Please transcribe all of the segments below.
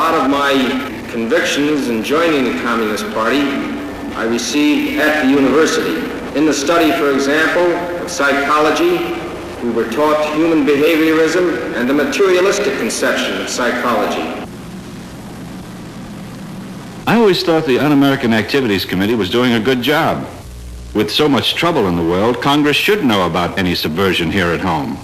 lot of my convictions in joining the Communist Party I received at the university. In the study, for example, of psychology, we were taught human behaviorism and the materialistic conception of psychology. I always thought the Un-American Activities Committee was doing a good job. With so much trouble in the world, Congress should know about any subversion here at home.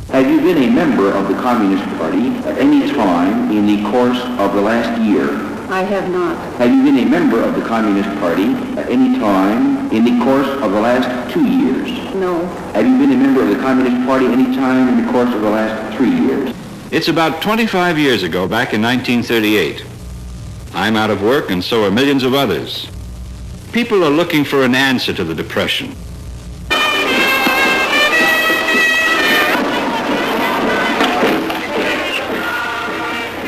Have you been a member of the Communist Party at any time in the course of the last year? I have not. Have you been a member of the Communist Party at any time in the course of the last 2 years? No. Have you been a member of the Communist Party any time in the course of the last 3 years? It's about 25 years ago, back in 1938. I'm out of work, and so are millions of others. People are looking for an answer to the Depression.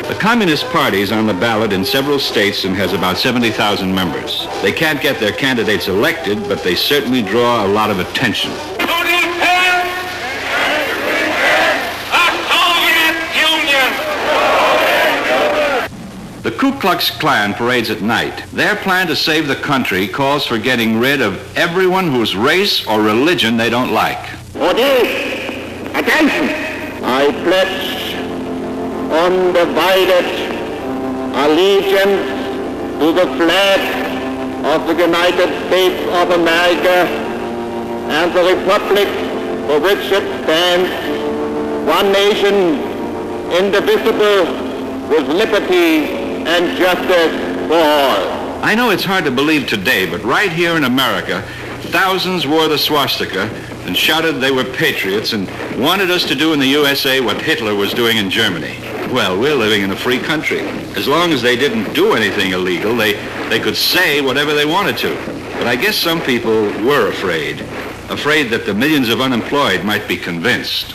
The Communist Party is on the ballot in several states and has about 70,000 members. They can't get their candidates elected, but they certainly draw a lot of attention. The Ku Klux Klan parades at night. Their plan to save the country calls for getting rid of everyone whose race or religion they don't like. Audience! Attention! I pledge undivided allegiance to the flag of the United States of America and the republic for which it stands, one nation, indivisible, with liberty and justice for all. I know it's hard to believe today, but right here in America, thousands wore the swastika and shouted they were patriots and wanted us to do in the USA what Hitler was doing in Germany. Well, we're living in a free country. As long as they didn't do anything illegal, they could say whatever they wanted to. But I guess some people were afraid that the millions of unemployed might be convinced.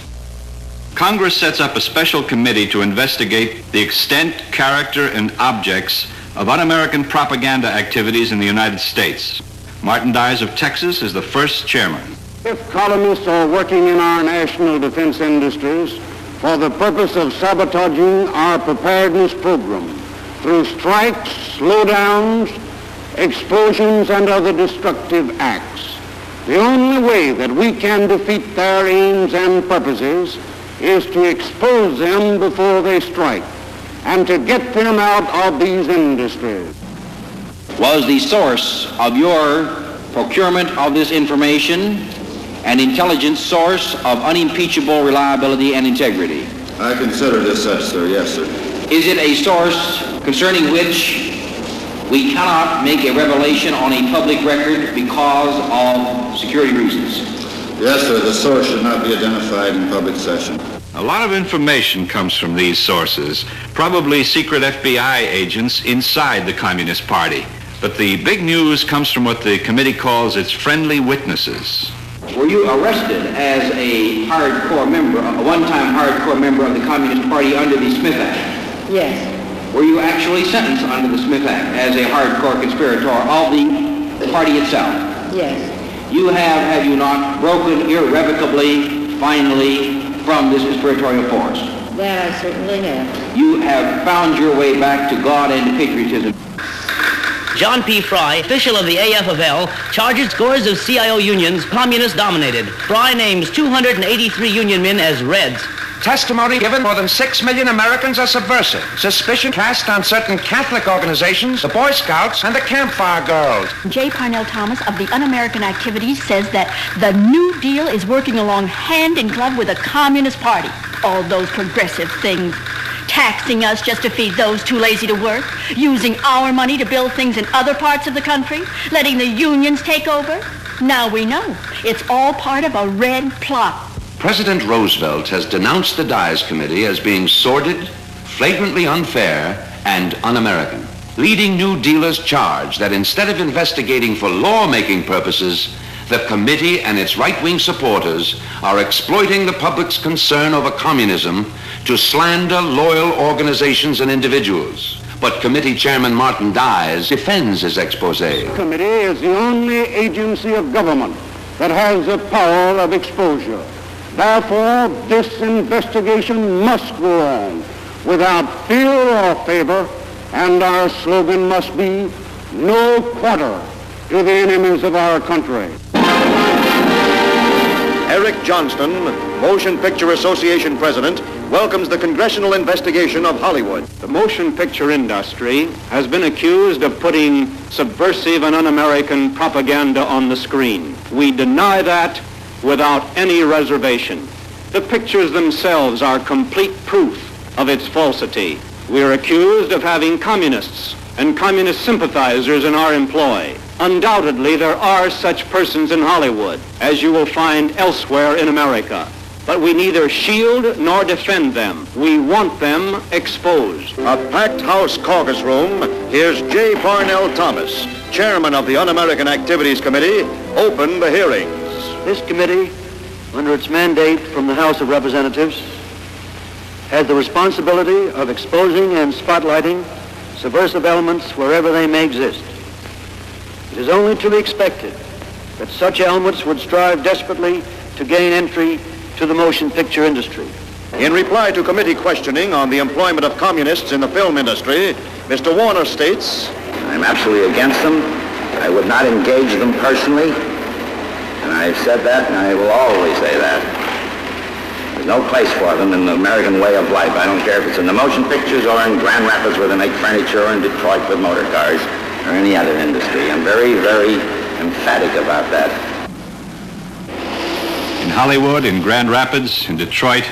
Congress sets up a special committee to investigate the extent, character, and objects of un-American propaganda activities in the United States. Martin Dyes of Texas is the first chairman. If colonists are working in our national defense industries for the purpose of sabotaging our preparedness program through strikes, slowdowns, explosions, and other destructive acts, the only way that we can defeat their aims and purposes is to expose them before they strike and to get them out of these industries. Was the source of your procurement of this information an intelligence source of unimpeachable reliability and integrity? I consider this such, sir. Yes, sir. Is it a source concerning which we cannot make a revelation on a public record because of security reasons? Yes, sir. The source should not be identified in public session. A lot of information comes from these sources, probably secret FBI agents inside the Communist Party. But the big news comes from what the committee calls its friendly witnesses. Were you arrested as a hardcore member, a one-time hardcore member of the Communist Party under the Smith Act? Yes. Were you actually sentenced under the Smith Act as a hardcore conspirator of the party itself? Yes. You have you not, broken irrevocably, finally, from this conspiratorial force? That I certainly have. You have found your way back to God and to patriotism. John P. Fry, official of the AFL, charges scores of CIO unions communist-dominated. Fry names 283 union men as Reds. Testimony given more than 6 million Americans are subversive. Suspicion cast on certain Catholic organizations, the Boy Scouts, and the Campfire Girls. J. Parnell Thomas of the Un-American Activities says that the New Deal is working along hand in glove with the Communist Party. All those progressive things. Taxing us just to feed those too lazy to work. Using our money to build things in other parts of the country. Letting the unions take over. Now we know. It's all part of a red plot. President Roosevelt has denounced the Dyes Committee as being sordid, flagrantly unfair, and un-American. Leading New Dealers charge that instead of investigating for law-making purposes, the committee and its right-wing supporters are exploiting the public's concern over communism to slander loyal organizations and individuals. But Committee Chairman Martin Dyes defends his expose. The committee is the only agency of government that has the power of exposure. Therefore, this investigation must go on. without fear or favor, and our slogan must be, no quarter to the enemies of our country. Eric Johnston, Motion Picture Association President, welcomes the congressional investigation of Hollywood. The motion picture industry has been accused of putting subversive and un-American propaganda on the screen. We deny that without any reservation. The pictures themselves are complete proof of its falsity. We are accused of having communists and communist sympathizers in our employ. Undoubtedly, there are such persons in Hollywood, as you will find elsewhere in America. But we neither shield nor defend them. We want them exposed. A packed House caucus room. Here's J. Parnell Thomas, chairman of the Un-American Activities Committee, opened the hearings. This committee, under its mandate from the House of Representatives, has the responsibility of exposing and spotlighting subversive elements wherever they may exist. It is only to be expected that such elements would strive desperately to gain entry to the motion picture industry. In reply to committee questioning on the employment of communists in the film industry, Mr. Warner states, I'm absolutely against them. I would not engage them personally, and I've said that, and I will always say that. There's no place for them in the American way of life. I don't care if it's in the motion pictures or in Grand Rapids where they make furniture, or in Detroit with motor cars, or any other industry. I'm very, very emphatic about that. In Hollywood, in Grand Rapids, in Detroit,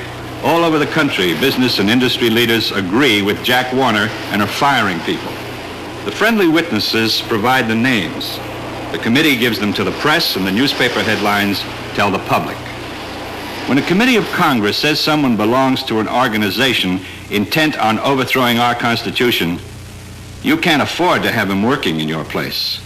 all over the country, business and industry leaders agree with Jack Warner and are firing people. The friendly witnesses provide the names. The committee gives them to the press, and the newspaper headlines tell the public. When a committee of Congress says someone belongs to an organization intent on overthrowing our Constitution, you can't afford to have him working in your place.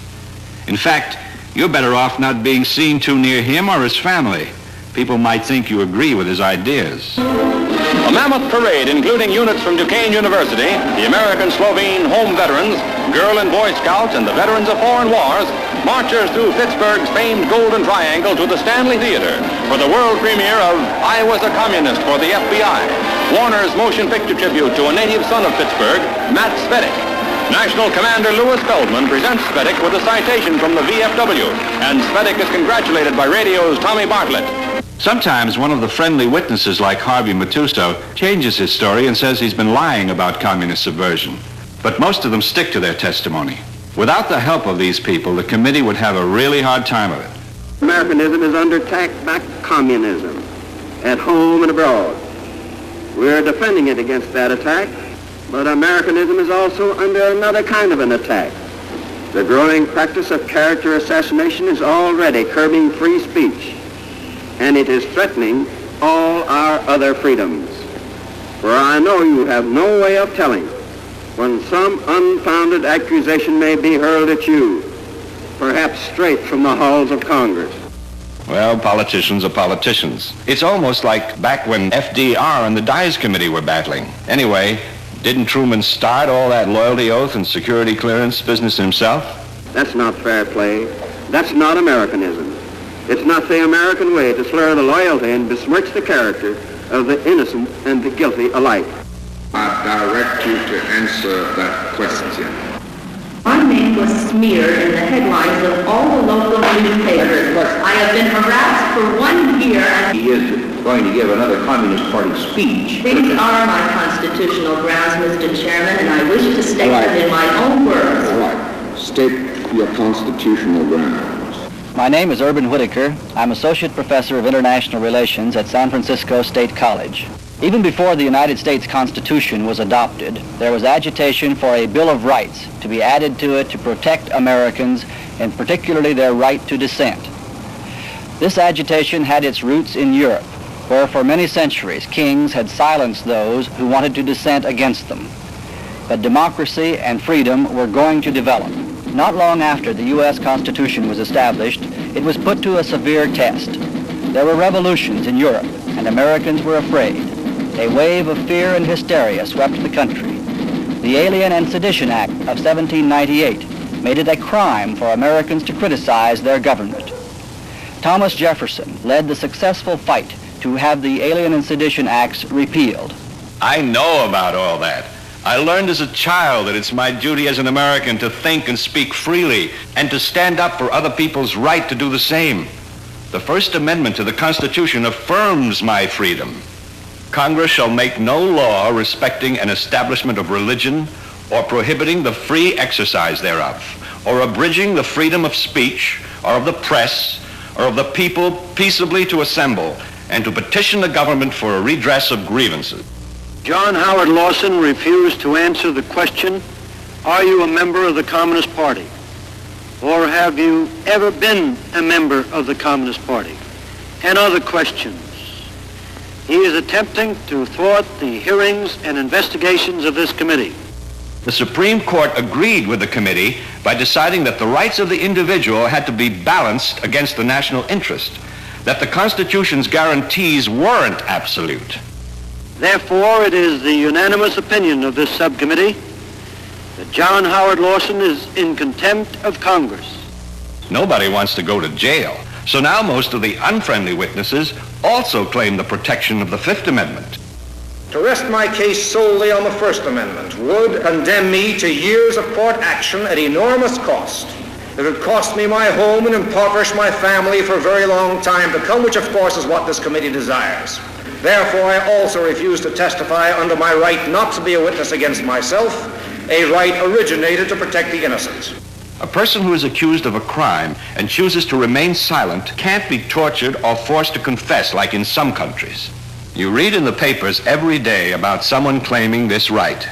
In fact, you're better off not being seen too near him or his family. People might think you agree with his ideas. A mammoth parade, including units from Duquesne University, the American Slovene Home Veterans, Girl and Boy Scouts, and the veterans of foreign wars, marches through Pittsburgh's famed Golden Triangle to the Stanley Theater for the world premiere of I Was a Communist for the FBI, Warner's motion picture tribute to a native son of Pittsburgh, Matt Spedick. National Commander Louis Feldman presents Spedick with a citation from the VFW, and Spedick is congratulated by radio's Tommy Bartlett. Sometimes one of the friendly witnesses, like Harvey Matuso, changes his story and says he's been lying about communist subversion. But most of them stick to their testimony. Without the help of these people, the committee would have a really hard time of it. Americanism is under attack by communism, at home and abroad. We're defending it against that attack, but Americanism is also under another kind of an attack. The growing practice of character assassination is already curbing free speech, and it is threatening all our other freedoms. For I know you have no way of telling when some unfounded accusation may be hurled at you, perhaps straight from the halls of Congress. Well, politicians are politicians. It's almost like back when FDR and the Dies Committee were battling. Anyway, didn't Truman start all that loyalty oath and security clearance business himself? That's not fair play. That's not Americanism. It's not the American way to slur the loyalty and besmirch the character of the innocent and the guilty alike. I direct you to answer that question. My name was smeared in the headlines of all the local newspapers. I have been harassed for 1 year. He is going to give another Communist Party speech. These are my constitutional grounds, Mr. Chairman, and I wish to state them in my own words. All right. State your constitutional grounds. My name is Urban Whitaker. I'm Associate Professor of International Relations at San Francisco State College. Even before the United States Constitution was adopted, there was agitation for a Bill of Rights to be added to it to protect Americans, and particularly their right to dissent. This agitation had its roots in Europe, where for many centuries kings had silenced those who wanted to dissent against them. But democracy and freedom were going to develop. Not long after the U.S. Constitution was established, it was put to a severe test. There were revolutions in Europe, and Americans were afraid. A wave of fear and hysteria swept the country. The Alien and Sedition Act of 1798 made it a crime for Americans to criticize their government. Thomas Jefferson led the successful fight to have the Alien and Sedition Acts repealed. I know about all that. I learned as a child that it's my duty as an American to think and speak freely and to stand up for other people's right to do the same. The First Amendment to the Constitution affirms my freedom. Congress shall make no law respecting an establishment of religion or prohibiting the free exercise thereof, or abridging the freedom of speech or of the press or of the people peaceably to assemble and to petition the government for a redress of grievances. John Howard Lawson refused to answer the question, are you a member of the Communist Party? Or have you ever been a member of the Communist Party? And other questions. He is attempting to thwart the hearings and investigations of this committee. The Supreme Court agreed with the committee by deciding that the rights of the individual had to be balanced against the national interest, that the Constitution's guarantees weren't absolute. Therefore, it is the unanimous opinion of this subcommittee that John Howard Lawson is in contempt of Congress. Nobody wants to go to jail, so now most of the unfriendly witnesses also claim the protection of the Fifth Amendment. To rest my case solely on the First Amendment would condemn me to years of court action at enormous cost. It would cost me my home and impoverish my family for a very long time to come, which of course is what this committee desires. Therefore, I also refuse to testify under my right not to be a witness against myself, a right originated to protect the innocent. A person who is accused of a crime and chooses to remain silent can't be tortured or forced to confess like in some countries. You read in the papers every day about someone claiming this right.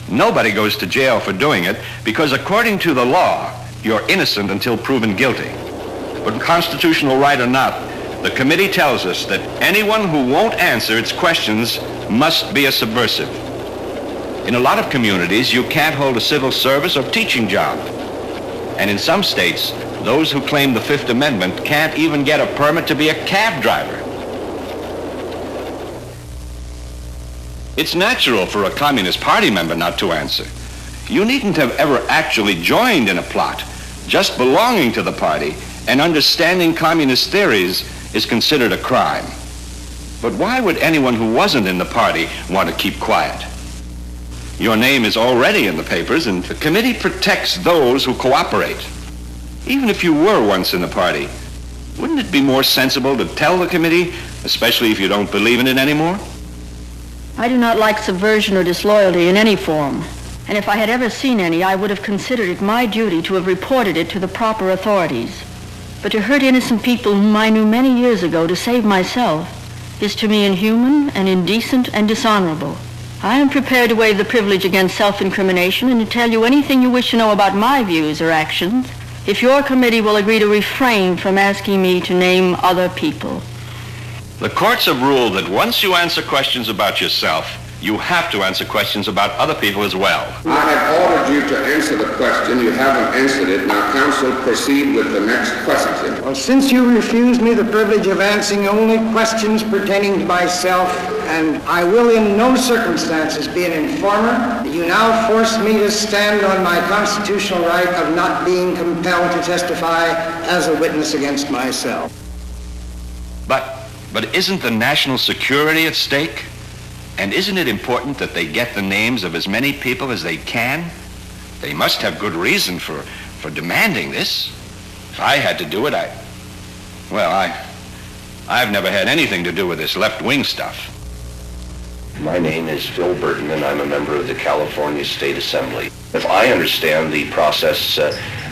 Nobody goes to jail for doing it because according to the law, you're innocent until proven guilty. But constitutional right or not, the committee tells us that anyone who won't answer its questions must be a subversive. In a lot of communities, you can't hold a civil service or teaching job. And in some states, those who claim the Fifth Amendment can't even get a permit to be a cab driver. It's natural for a Communist Party member not to answer. You needn't have ever actually joined in a plot. Just belonging to the party and understanding communist theories is considered a crime. But why would anyone who wasn't in the party want to keep quiet? Your name is already in the papers, and the committee protects those who cooperate. Even if you were once in the party, wouldn't it be more sensible to tell the committee, especially if you don't believe in it anymore? I do not like subversion or disloyalty in any form. And if I had ever seen any, I would have considered it my duty to have reported it to the proper authorities. But to hurt innocent people whom I knew many years ago to save myself is to me inhuman and indecent and dishonorable. I am prepared to waive the privilege against self-incrimination and to tell you anything you wish to know about my views or actions, if your committee will agree to refrain from asking me to name other people. The courts have ruled that once you answer questions about yourself, you have to answer questions about other people as well. I have ordered you to answer the question. You haven't answered it. Now, counsel, proceed with the next question. Well, since you refused me the privilege of answering only questions pertaining to myself, and I will in no circumstances be an informer, you now force me to stand on my constitutional right of not being compelled to testify as a witness against myself. But isn't the national security at stake? And isn't it important that they get the names of as many people as they can? They must have good reason for demanding this. If I had to do it, I've never had anything to do with this left-wing stuff. My name is Phil Burton, and I'm a member of the California State Assembly. If I understand the process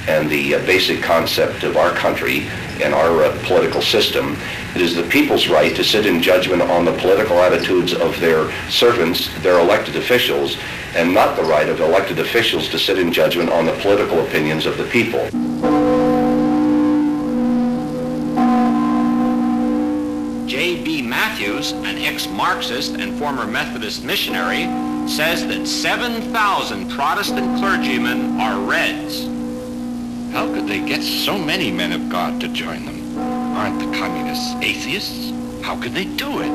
and the basic concept of our country and our political system, it is the people's right to sit in judgment on the political attitudes of their servants, their elected officials, and not the right of elected officials to sit in judgment on the political opinions of the people. J.B. Matthews, an ex-Marxist and former Methodist missionary, says that 7,000 Protestant clergymen are Reds. How could they get so many men of God to join them? Aren't the communists atheists? How could they do it?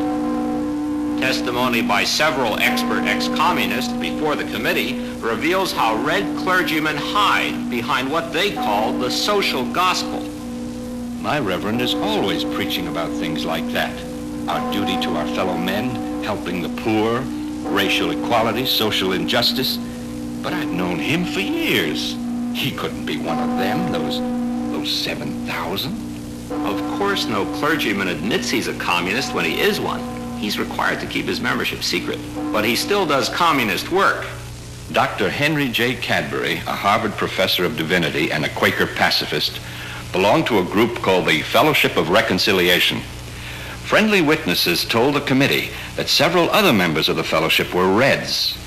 Testimony by several expert ex-communists before the committee reveals how Red clergymen hide behind what they call the social gospel. My reverend is always preaching about things like that. Our duty to our fellow men, helping the poor, racial equality, social injustice. But I've known him for years. He couldn't be one of them, those 7,000. Of course, no clergyman admits he's a communist when he is one. He's required to keep his membership secret. But he still does communist work. Dr. Henry J. Cadbury, a Harvard professor of divinity and a Quaker pacifist, belonged to a group called the Fellowship of Reconciliation. Friendly witnesses told the committee that several other members of the fellowship were Reds.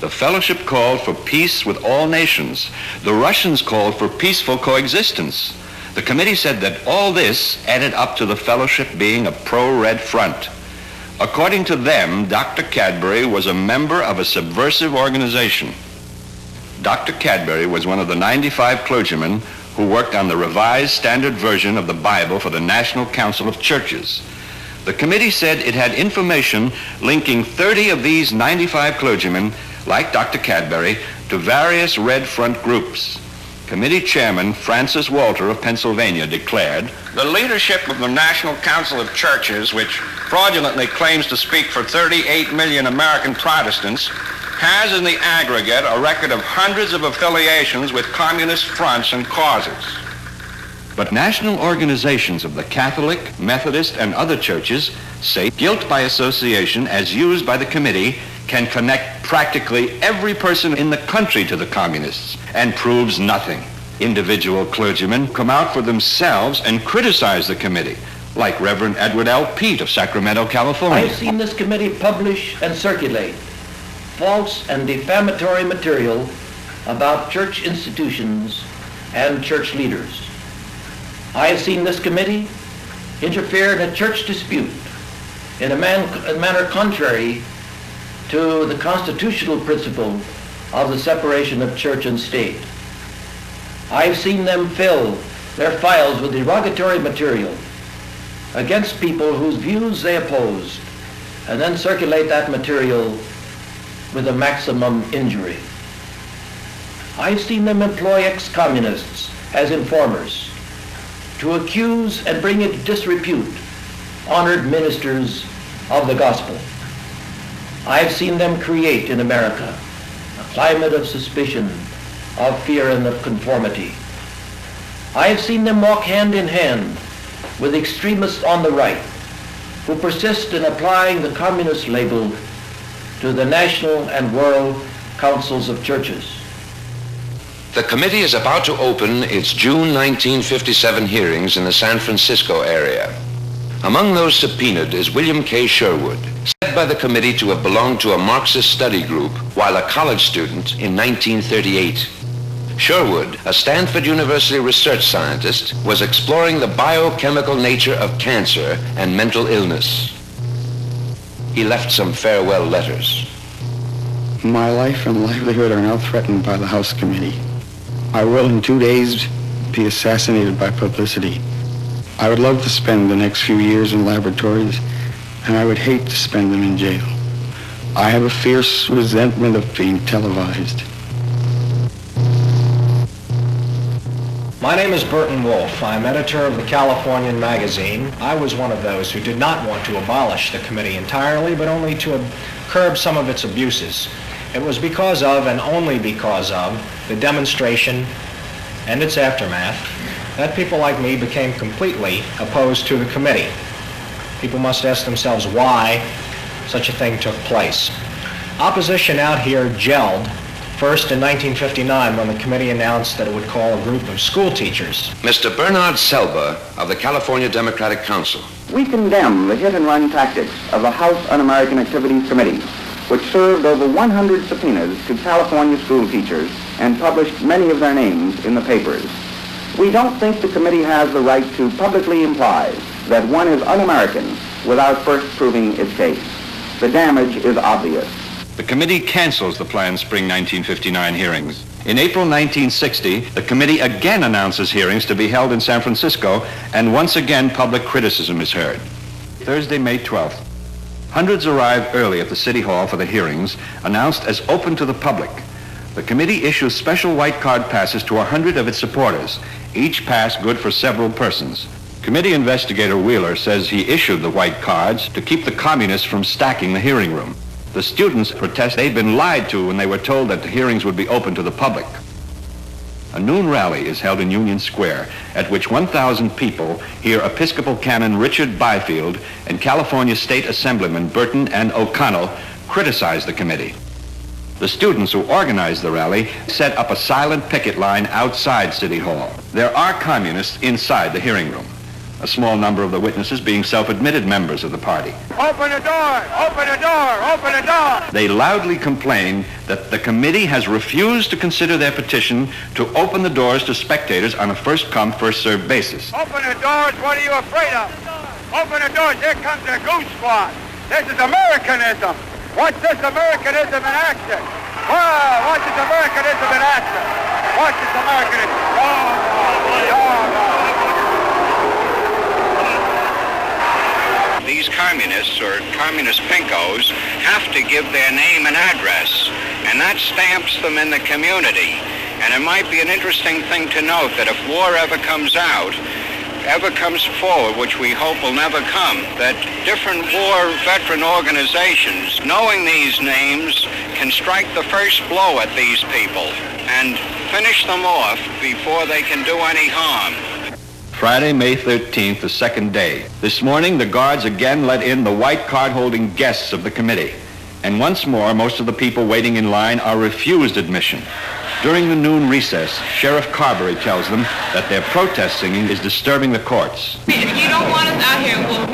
The fellowship called for peace with all nations. The Russians called for peaceful coexistence. The committee said that all this added up to the fellowship being a pro-Red front. According to them, Dr. Cadbury was a member of a subversive organization. Dr. Cadbury was one of the 95 clergymen who worked on the Revised Standard Version of the Bible for the National Council of Churches. The committee said it had information linking 30 of these 95 clergymen, like Dr. Cadbury, to various Red Front groups. Committee Chairman Francis Walter of Pennsylvania declared, "The leadership of the National Council of Churches, which fraudulently claims to speak for 38 million American Protestants, has in the aggregate a record of hundreds of affiliations with communist fronts and causes." But national organizations of the Catholic, Methodist, and other churches say guilt by association, as used by the committee, can connect practically every person in the country to the communists and proves nothing. Individual clergymen come out for themselves and criticize the committee, like Reverend Edward L. Peet of Sacramento, California. I've seen this committee publish and circulate false and defamatory material about church institutions and church leaders. I have seen this committee interfere in a church dispute in a manner contrary to the constitutional principle of the separation of church and state. I've seen them fill their files with derogatory material against people whose views they oppose, and then circulate that material with a maximum injury. I've seen them employ ex-communists as informers to accuse and bring into disrepute honored ministers of the gospel. I've seen them create in America a climate of suspicion, of fear, and of conformity. I have seen them walk hand in hand with extremists on the right who persist in applying the communist label to the national and world councils of churches. The committee is about to open its June 1957 hearings in the San Francisco area. Among those subpoenaed is William K. Sherwood, said by the committee to have belonged to a Marxist study group while a college student in 1938. Sherwood, a Stanford University research scientist, was exploring the biochemical nature of cancer and mental illness. He left some farewell letters. My life and livelihood are now threatened by the House Committee. I will in 2 days be assassinated by publicity. I would love to spend the next few years in laboratories, and I would hate to spend them in jail. I have a fierce resentment of being televised. My name is Burton Wolfe. I'm editor of the Californian magazine. I was one of those who did not want to abolish the committee entirely, but only to curb some of its abuses. It was because of, and only because of, the demonstration and its aftermath that people like me became completely opposed to the committee. People must ask themselves why such a thing took place. Opposition out here gelled first in 1959 when the committee announced that it would call a group of school teachers. Mr. Bernard Selba of the California Democratic Council. We condemn the hit-and-run tactics of the House Un-American Activities Committee, which served over 100 subpoenas to California school teachers and published many of their names in the papers. We don't think the committee has the right to publicly imply that one is un-American without first proving its case. The damage is obvious. The committee cancels the planned spring 1959 hearings. In April 1960, the committee again announces hearings to be held in San Francisco, and once again public criticism is heard. Thursday, May 12th. Hundreds arrive early at the City Hall for the hearings, announced as open to the public. The committee issues special white card passes to 100 of its supporters, each pass good for several persons. Committee investigator Wheeler says he issued the white cards to keep the communists from stacking the hearing room. The students protest they've been lied to when they were told that the hearings would be open to the public. A noon rally is held in Union Square, at which 1,000 people hear Episcopal Canon Richard Byfield and California State Assemblymen Burton and O'Connell criticize the committee. The students who organized the rally set up a silent picket line outside City Hall. There are communists inside the hearing room, a small number of the witnesses being self-admitted members of the party. Open the door! Open the door! Open the door! They loudly complain that the committee has refused to consider their petition to open the doors to spectators on a first-come, first-served basis. Open the doors! What are you afraid of? Open the doors! Here comes the goose squad! This is Americanism! Watch this Americanism in action! Wow! Watch this Americanism in action! Watch this Americanism! These communists or communist pinkos have to give their name and address, and that stamps them in the community. And it might be an interesting thing to note that if war ever comes forward, which we hope will never come, that different war veteran organizations, knowing these names, can strike the first blow at these people and finish them off before they can do any harm. Friday, May 13th, the second day. This morning, the guards again let in the white card-holding guests of the committee. And once more, most of the people waiting in line are refused admission. During the noon recess, Sheriff Carberry tells them that their protest singing is disturbing the courts. If you don't want us out here, well,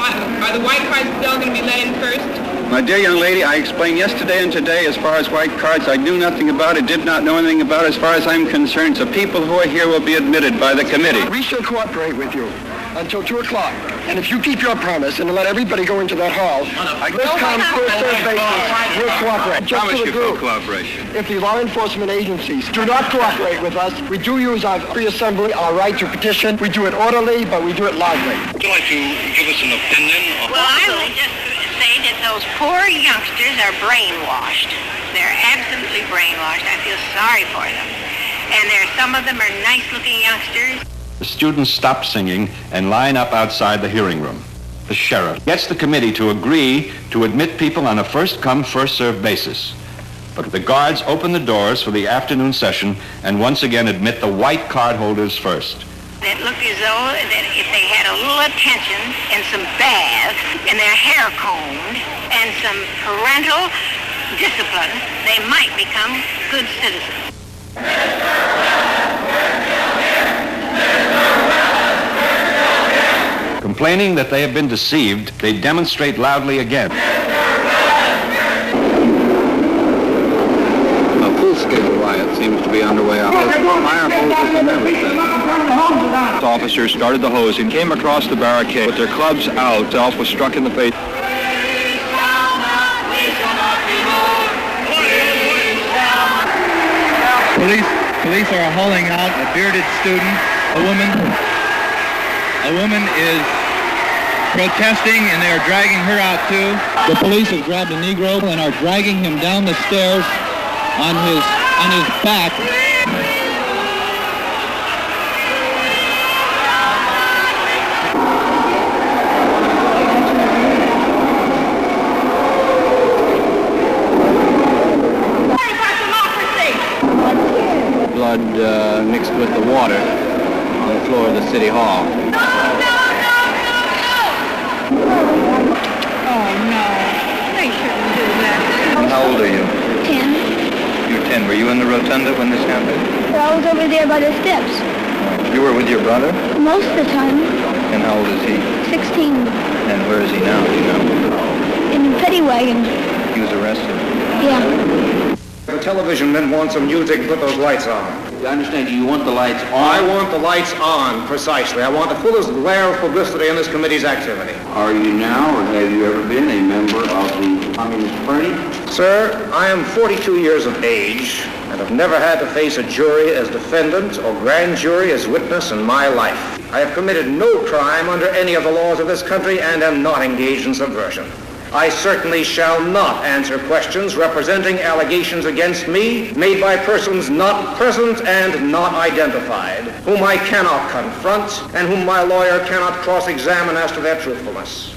are the white cards still going to be let in first? My dear young lady, I explained yesterday and today as far as white cards, I knew nothing about it, did not know anything about it. As far as I'm concerned, the people who are here will be admitted by the committee. We shall cooperate with you until 2 o'clock. And if you keep your promise and let everybody go into that hall, first come, first served basis, we'll cooperate. Just promise to the you group. full cooperation. If the law enforcement agencies do not cooperate with us, we do use our free assembly, our right to petition. We do it orderly, but we do it loudly. Would you like to give us an opinion? Well, I would just say that those poor youngsters are brainwashed. They're absolutely brainwashed. I feel sorry for them. And some of them are nice-looking youngsters. The students stop singing and line up outside the hearing room. The sheriff gets the committee to agree to admit people on a first-come, first-served basis. But the guards open the doors for the afternoon session and once again admit the white card holders first. It looked as though that if they had a little attention and some baths and their hair combed and some parental discipline, they might become good citizens. Complaining that they have been deceived, they demonstrate loudly again. A full-scale riot seems to be underway out there. Fire hoses and everything. Officers started the hosing, came across the barricade with their clubs out. Self was struck in the face. Police are hauling out a bearded student, a woman is protesting and they are dragging her out too. The police have grabbed a Negro and are dragging him down the stairs on his back. Blood mixed with the water on the floor of the city hall. How old are you? 10. You're 10. Were you in the rotunda when this happened? Well, I was over there by the steps. You were with your brother? Most of the time. And how old is he? 16. And where is he now, do you know? In a petty wagon. He was arrested? Yeah. The television men want some music, put those lights on. I understand you want the lights on? I want the lights on, precisely. I want the fullest glare of publicity in this committee's activity. Are you now, or have you ever been, a member of the Communist Party? Sir, I am 42 years of age and have never had to face a jury as defendant or grand jury as witness in my life. I have committed no crime under any of the laws of this country and am not engaged in subversion. I certainly shall not answer questions representing allegations against me made by persons not present and not identified, whom I cannot confront and whom my lawyer cannot cross-examine as to their truthfulness.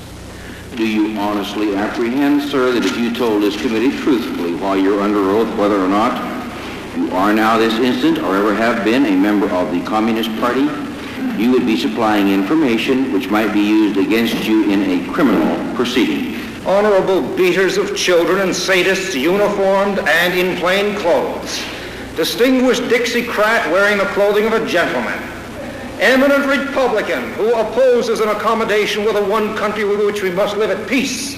Do you honestly apprehend, sir, that if you told this committee truthfully while you're under oath whether or not you are now this instant or ever have been a member of the Communist Party, you would be supplying information which might be used against you in a criminal proceeding? Honorable beaters of children and sadists uniformed and in plain clothes, distinguished Dixiecrat wearing the clothing of a gentleman, eminent Republican who opposes an accommodation with the one country with which we must live at peace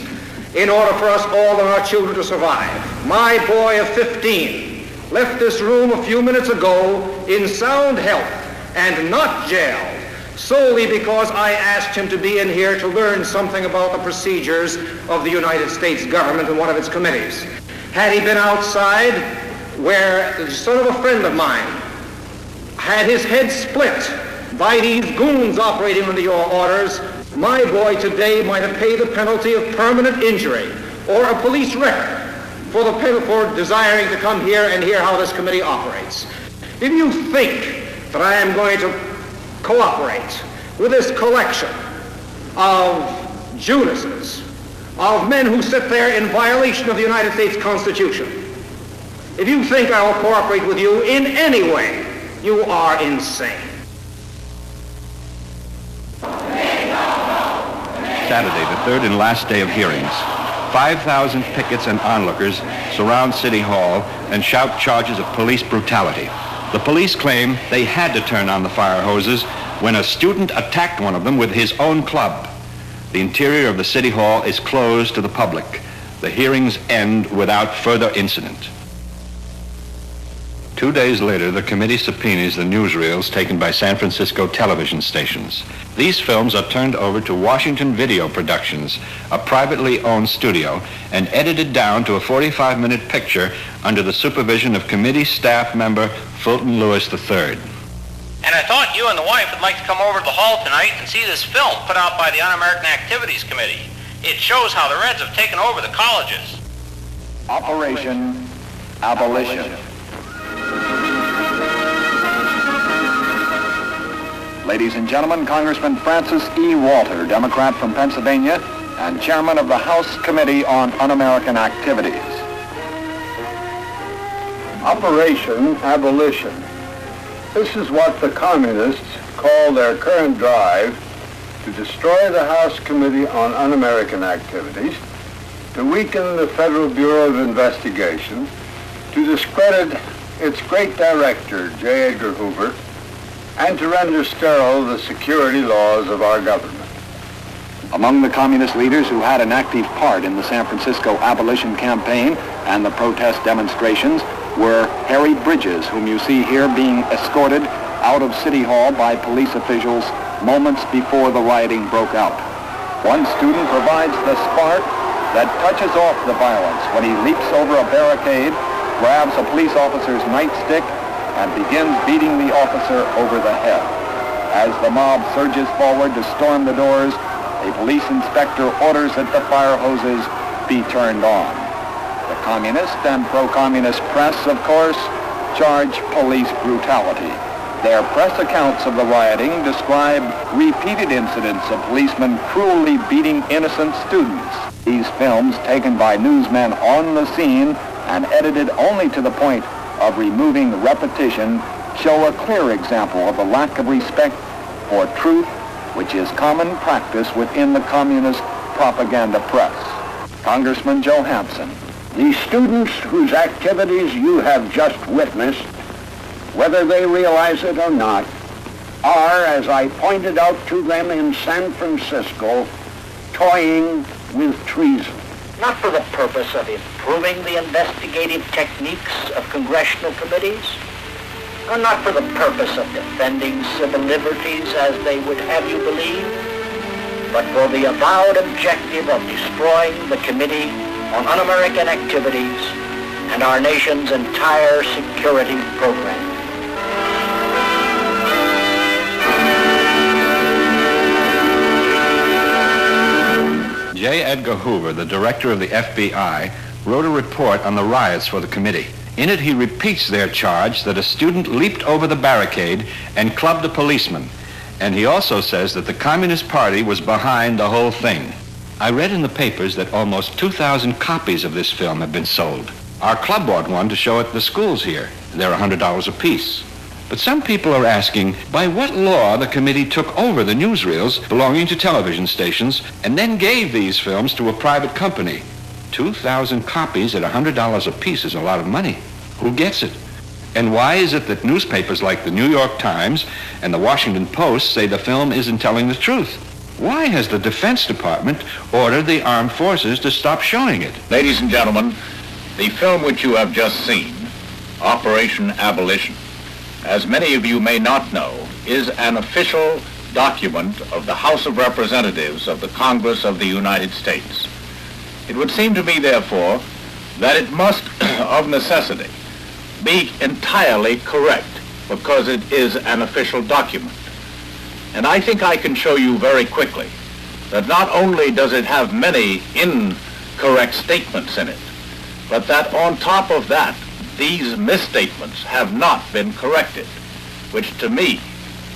in order for us all and our children to survive. My boy of 15 left this room a few minutes ago in sound health and not jailed, solely because I asked him to be in here to learn something about the procedures of the United States government and one of its committees. Had he been outside, where the son of a friend of mine had his head split by these goons operating under your orders, my boy today might have paid the penalty of permanent injury or a police record for desiring to come here and hear how this committee operates. If you think that I am going to cooperate with this collection of Judases, of men who sit there in violation of the United States Constitution, if you think I will cooperate with you in any way, you are insane. Saturday, the third and last day of hearings. 5,000 pickets and onlookers surround City Hall and shout charges of police brutality. The police claim they had to turn on the fire hoses when a student attacked one of them with his own club. The interior of the City Hall is closed to the public. The hearings end without further incident. 2 days later, the committee subpoenas the newsreels taken by San Francisco television stations. These films are turned over to Washington Video Productions, a privately owned studio, and edited down to a 45-minute picture under the supervision of committee staff member Fulton Lewis III. And I thought you and the wife would like to come over to the hall tonight and see this film put out by the Un-American Activities Committee. It shows how the Reds have taken over the colleges. Operation Abolition. Ladies and gentlemen, Congressman Francis E. Walter, Democrat from Pennsylvania, and Chairman of the House Committee on Un-American Activities. Operation Abolition. This is what the communists call their current drive to destroy the House Committee on Un-American Activities, to weaken the Federal Bureau of Investigation, to discredit its great director, J. Edgar Hoover, and to render sterile the security laws of our government. Among the communist leaders who had an active part in the San Francisco abolition campaign and the protest demonstrations were Harry Bridges, whom you see here being escorted out of City Hall by police officials moments before the rioting broke out. One student provides the spark that touches off the violence when he leaps over a barricade, grabs a police officer's nightstick, and begins beating the officer over the head. As the mob surges forward to storm the doors, a police inspector orders that the fire hoses be turned on. The communist and pro-communist press, of course, charge police brutality. Their press accounts of the rioting describe repeated incidents of policemen cruelly beating innocent students. These films, taken by newsmen on the scene and edited only to the point of removing repetition, show a clear example of the lack of respect for truth, which is common practice within the communist propaganda press. Congressman Johansson. The students whose activities you have just witnessed, whether they realize it or not, are, as I pointed out to them in San Francisco, toying with treason. Not for the purpose of improving the investigative techniques of congressional committees, or not for the purpose of defending civil liberties as they would have you believe, but for the avowed objective of destroying the Committee on Un-American Activities and our nation's entire security program. J. Edgar Hoover, the director of the FBI, wrote a report on the riots for the committee. In it, he repeats their charge that a student leaped over the barricade and clubbed a policeman. And he also says that the Communist Party was behind the whole thing. I read in the papers that almost 2,000 copies of this film have been sold. Our club bought one to show at the schools here. They're $100 apiece. But some people are asking by what law the committee took over the newsreels belonging to television stations and then gave these films to a private company. 2,000 copies at $100 apiece is a lot of money. Who gets it? And why is it that newspapers like the New York Times and the Washington Post say the film isn't telling the truth? Why has the Defense Department ordered the armed forces to stop showing it? Ladies and gentlemen, the film which you have just seen, Operation Abolition, as many of you may not know, is an official document of the House of Representatives of the Congress of the United States. It would seem to me, therefore, that it must, of necessity, be entirely correct because it is an official document. And I think I can show you very quickly that not only does it have many incorrect statements in it, but that on top of that, these misstatements have not been corrected, which to me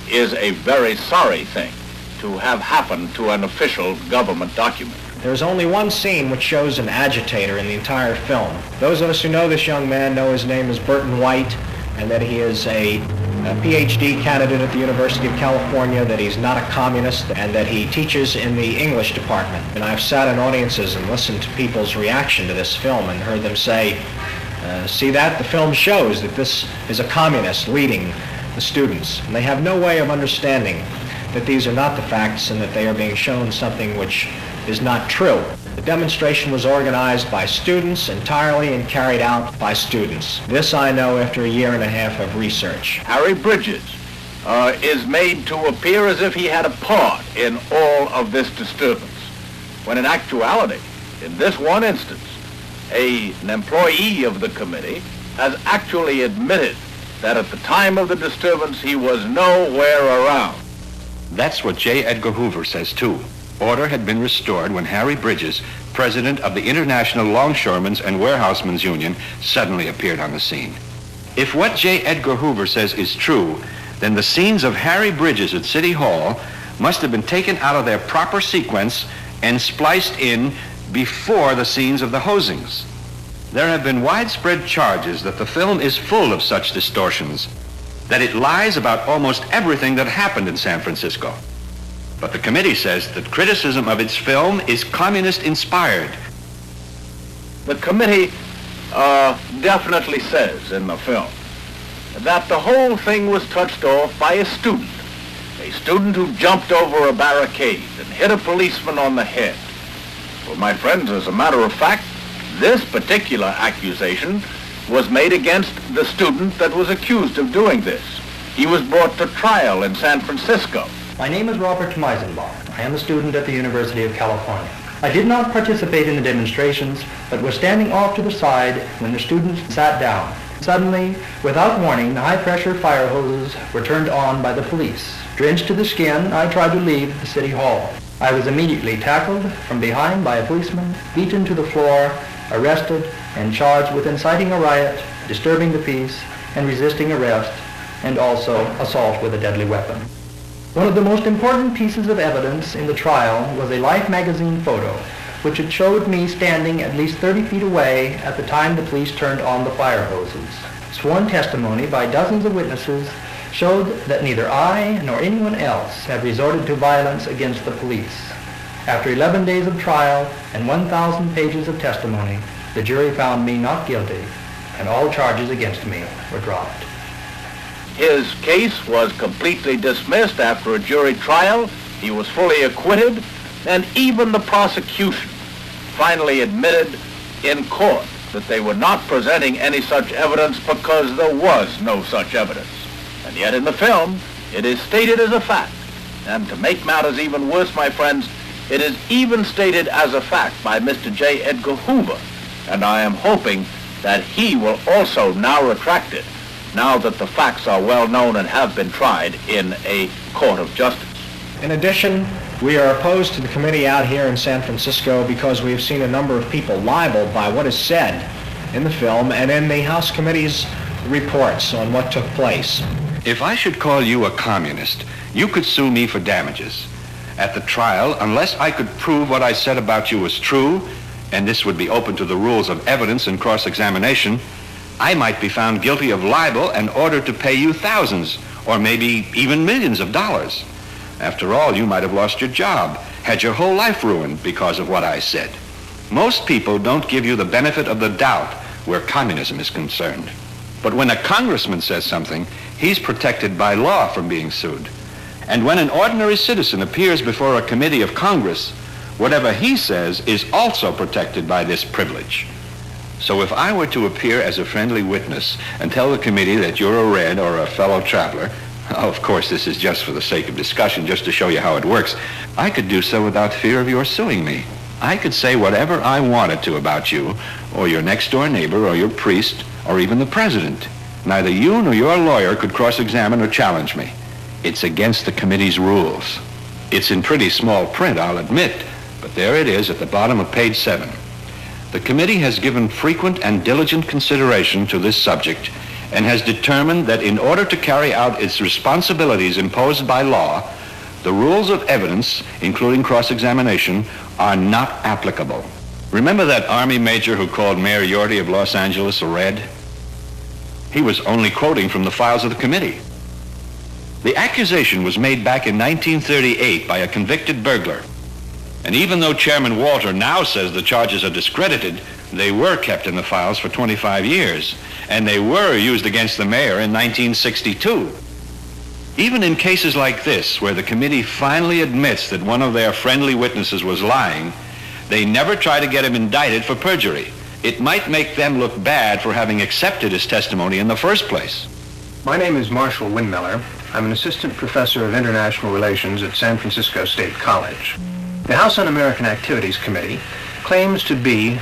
is a very sorry thing to have happened to an official government document. There's only one scene which shows an agitator in the entire film. Those of us who know this young man know his name is Burton White, and that he is a PhD candidate at the University of California, that he's not a communist, and that he teaches in the English department. And I've sat in audiences and listened to people's reaction to this film and heard them say, see that? The film shows that this is a communist leading the students. And they have no way of understanding that these are not the facts and that they are being shown something which is not true. The demonstration was organized by students entirely and carried out by students. This I know after a year and a half of research. Harry Bridges is made to appear as if he had a part in all of this disturbance, when in actuality, in this one instance, an employee of the committee has actually admitted that at the time of the disturbance he was nowhere around. That's what J. Edgar Hoover says too. Order had been restored when Harry Bridges, president of the International Longshoremen's and Warehousemen's Union, suddenly appeared on the scene. If what J. Edgar Hoover says is true, then the scenes of Harry Bridges at City Hall must have been taken out of their proper sequence and spliced in before the scenes of the hosings. There have been widespread charges that the film is full of such distortions, that it lies about almost everything that happened in San Francisco. But the committee says that criticism of its film is communist-inspired. The committee definitely says in the film that the whole thing was touched off by a student who jumped over a barricade and hit a policeman on the head. Well, my friends, as a matter of fact, this particular accusation was made against the student that was accused of doing this. He was brought to trial in San Francisco. My name is Robert Meisenbach. I am a student at the University of California. I did not participate in the demonstrations, but was standing off to the side when the students sat down. Suddenly, without warning, the high-pressure fire hoses were turned on by the police. Drenched to the skin, I tried to leave the city hall. I was immediately tackled from behind by a policeman, beaten to the floor, arrested, and charged with inciting a riot, disturbing the peace, and resisting arrest, and also assault with a deadly weapon. One of the most important pieces of evidence in the trial was a Life magazine photo, which had showed me standing at least 30 feet away at the time the police turned on the fire hoses. Sworn testimony by dozens of witnesses showed that neither I nor anyone else had resorted to violence against the police. After 11 days of trial and 1,000 pages of testimony, the jury found me not guilty, and all charges against me were dropped. His case was completely dismissed after a jury trial. He was fully acquitted, and even the prosecution finally admitted in court that they were not presenting any such evidence because there was no such evidence. And yet in the film, it is stated as a fact. And to make matters even worse, my friends, it is even stated as a fact by Mr. J. Edgar Hoover. And I am hoping that he will also now retract it, now that the facts are well known and have been tried in a court of justice. In addition, we are opposed to the committee out here in San Francisco because we have seen a number of people libeled by what is said in the film and in the House Committee's reports on what took place. If I should call you a communist, you could sue me for damages. at the trial, unless I could prove what I said about you was true, and this would be open to the rules of evidence and cross-examination, I might be found guilty of libel and ordered to pay you thousands, or maybe even millions of dollars. After all, you might have lost your job, had your whole life ruined because of what I said. Most people don't give you the benefit of the doubt where communism is concerned. But when a congressman says something, he's protected by law from being sued. And when an ordinary citizen appears before a committee of Congress, whatever he says is also protected by this privilege. So if I were to appear as a friendly witness and tell the committee that you're a Red or a fellow traveler, of course this is just for the sake of discussion, just to show you how it works, I could do so without fear of your suing me. I could say whatever I wanted to about you, or your next-door neighbor, or your priest, or even the president. Neither you nor your lawyer could cross-examine or challenge me. It's against the committee's rules. It's in pretty small print, I'll admit, but there it is at the bottom of page 7. The committee has given frequent and diligent consideration to this subject and has determined that in order to carry out its responsibilities imposed by law, the rules of evidence, including cross-examination, are not applicable. Remember that Army major who called Mayor Yorty of Los Angeles a Red? He was only quoting from the files of the committee. The accusation was made back in 1938 by a convicted burglar. And even though Chairman Walter now says the charges are discredited, they were kept in the files for 25 years, and they were used against the mayor in 1962. Even in cases like this, where the committee finally admits that one of their friendly witnesses was lying, they never try to get him indicted for perjury. It might make them look bad for having accepted his testimony in the first place. My name is Marshall Windmiller. I'm an assistant professor of international relations at San Francisco State College. The House Un-American Activities Committee claims to be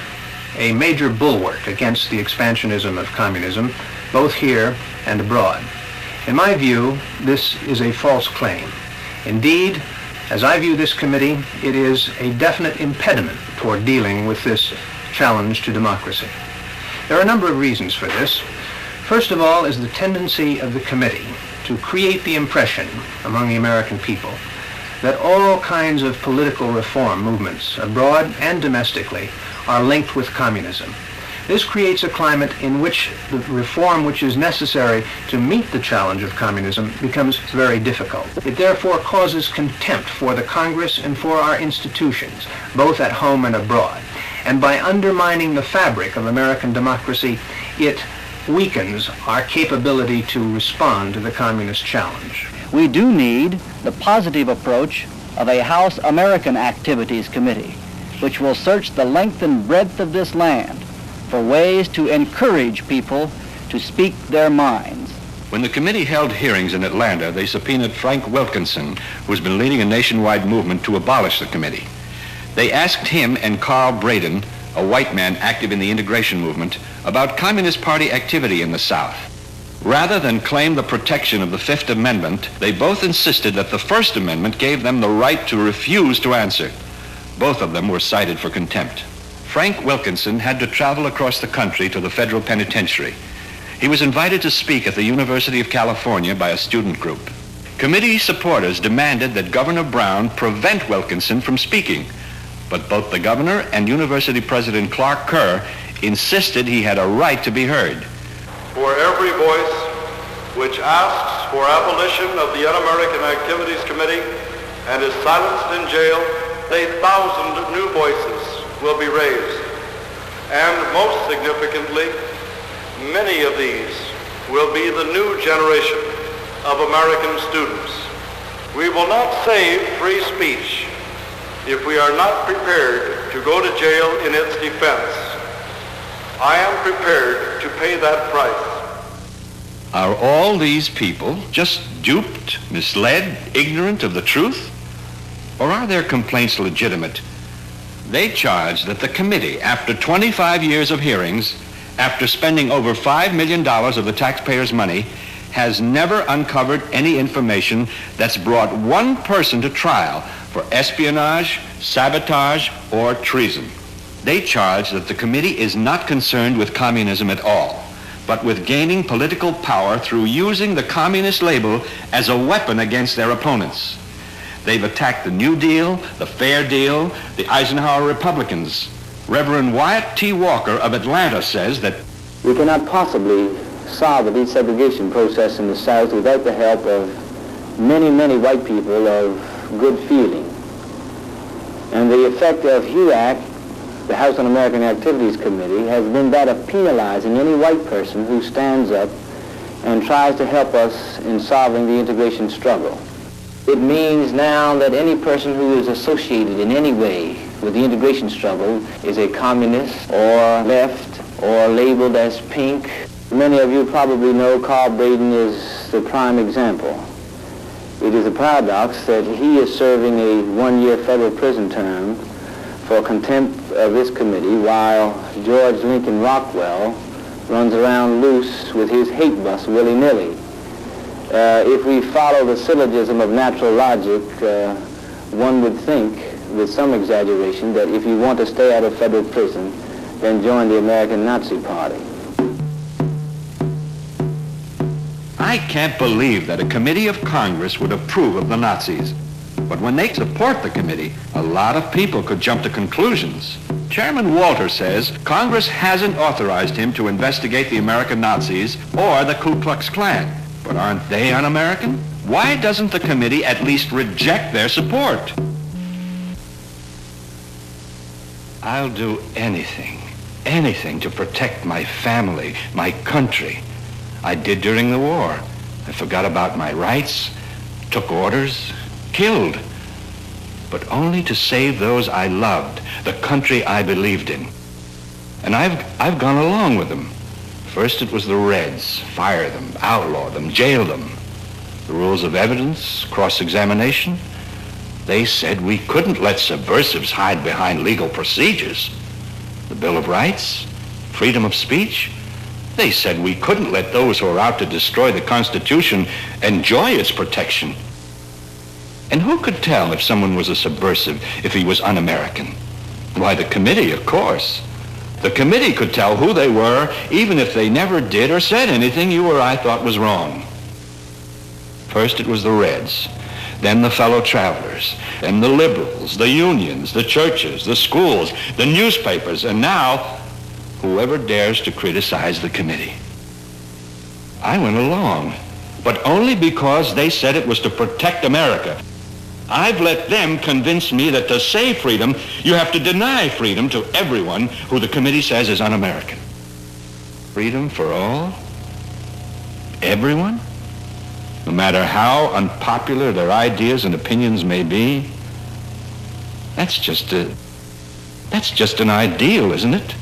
a major bulwark against the expansionism of communism, both here and abroad. In my view, this is a false claim. Indeed, as I view this committee, it is a definite impediment toward dealing with this challenge to democracy. There are a number of reasons for this. First of all is the tendency of the committee to create the impression among the American people that all kinds of political reform movements, abroad and domestically, are linked with communism. This creates a climate in which the reform which is necessary to meet the challenge of communism becomes very difficult. It therefore causes contempt for the Congress and for our institutions, both at home and abroad. And by undermining the fabric of American democracy, it weakens our capability to respond to the communist challenge. We do need the positive approach of a House American Activities Committee, which will search the length and breadth of this land for ways to encourage people to speak their minds. When the committee held hearings in Atlanta, they subpoenaed Frank Wilkinson, who's been leading a nationwide movement to abolish the committee. They asked him and Carl Braden, a white man active in the integration movement, about Communist Party activity in the South. Rather than claim the protection of the Fifth Amendment, they both insisted that the First Amendment gave them the right to refuse to answer. Both of them were cited for contempt. Frank Wilkinson had to travel across the country to the federal penitentiary. He was invited to speak at the University of California by a student group. Committee supporters demanded that Governor Brown prevent Wilkinson from speaking, but both the governor and University President Clark Kerr insisted he had a right to be heard. For every voice which asks for abolition of the Un-American Activities Committee and is silenced in jail, 1,000 new voices will be raised. And most significantly, many of these will be the new generation of American students. We will not save free speech if we are not prepared to go to jail in its defense. I am prepared to pay that price. Are all these people just duped, misled, ignorant of the truth? Or are their complaints legitimate? They charge that the committee, after 25 years of hearings, after spending over $5 million of the taxpayers' money, has never uncovered any information that's brought one person to trial for espionage, sabotage, or treason. They charge that the committee is not concerned with communism at all, but with gaining political power through using the communist label as a weapon against their opponents. They've attacked the New Deal, the Fair Deal, the Eisenhower Republicans. Reverend Wyatt T. Walker of Atlanta says that we cannot possibly solve the desegregation process in the South without the help of many, many white people of good feeling. And the effect of HUAC, the House Un-American Activities Committee, has been that of penalizing any white person who stands up and tries to help us in solving the integration struggle. It means now that any person who is associated in any way with the integration struggle is a communist or left or labeled as pink. Many of you probably know Carl Braden is the prime example. It is a paradox that he is serving a one-year federal prison term for contempt of this committee while George Lincoln Rockwell runs around loose with his hate bus willy-nilly. If we follow the syllogism of natural logic, one would think, with some exaggeration, that if you want to stay out of federal prison, then join the American Nazi Party. I can't believe that a committee of Congress would approve of the Nazis. But when they support the committee, a lot of people could jump to conclusions. Chairman Walter says Congress hasn't authorized him to investigate the American Nazis or the Ku Klux Klan. But aren't they un-American? Why doesn't the committee at least reject their support? I'll do anything to protect my family, my country. I did during the war. I forgot about my rights, took orders, killed, but only to save those I loved, the country I believed in. And I've gone along with them. First it was the Reds, fire them, outlaw them, jail them. The rules of evidence, cross-examination, they said we couldn't let subversives hide behind legal procedures. The Bill of Rights, freedom of speech, they said we couldn't let those who are out to destroy the Constitution enjoy its protection. And who could tell if someone was a subversive, if he was un-American? Why, the committee, of course. The committee could tell who they were, even if they never did or said anything you or I thought was wrong. First it was the Reds, then the fellow travelers, then the liberals, the unions, the churches, the schools, the newspapers, and now whoever dares to criticize the committee. I went along, but only because they said it was to protect America. I've let them convince me that to save freedom, you have to deny freedom to everyone who the committee says is un-American. Freedom for all? Everyone? No matter how unpopular their ideas and opinions may be? That's just an ideal, isn't it?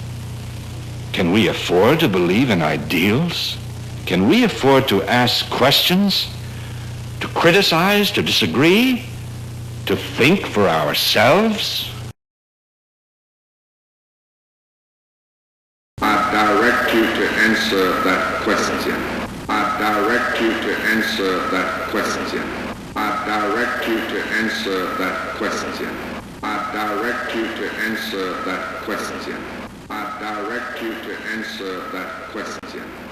Can we afford to believe in ideals? Can we afford to ask questions? To criticize, to disagree? To think for ourselves? I direct you to answer that question. I direct you to answer that question. I direct you to answer that question. I direct you to answer that question. I direct you to answer that question.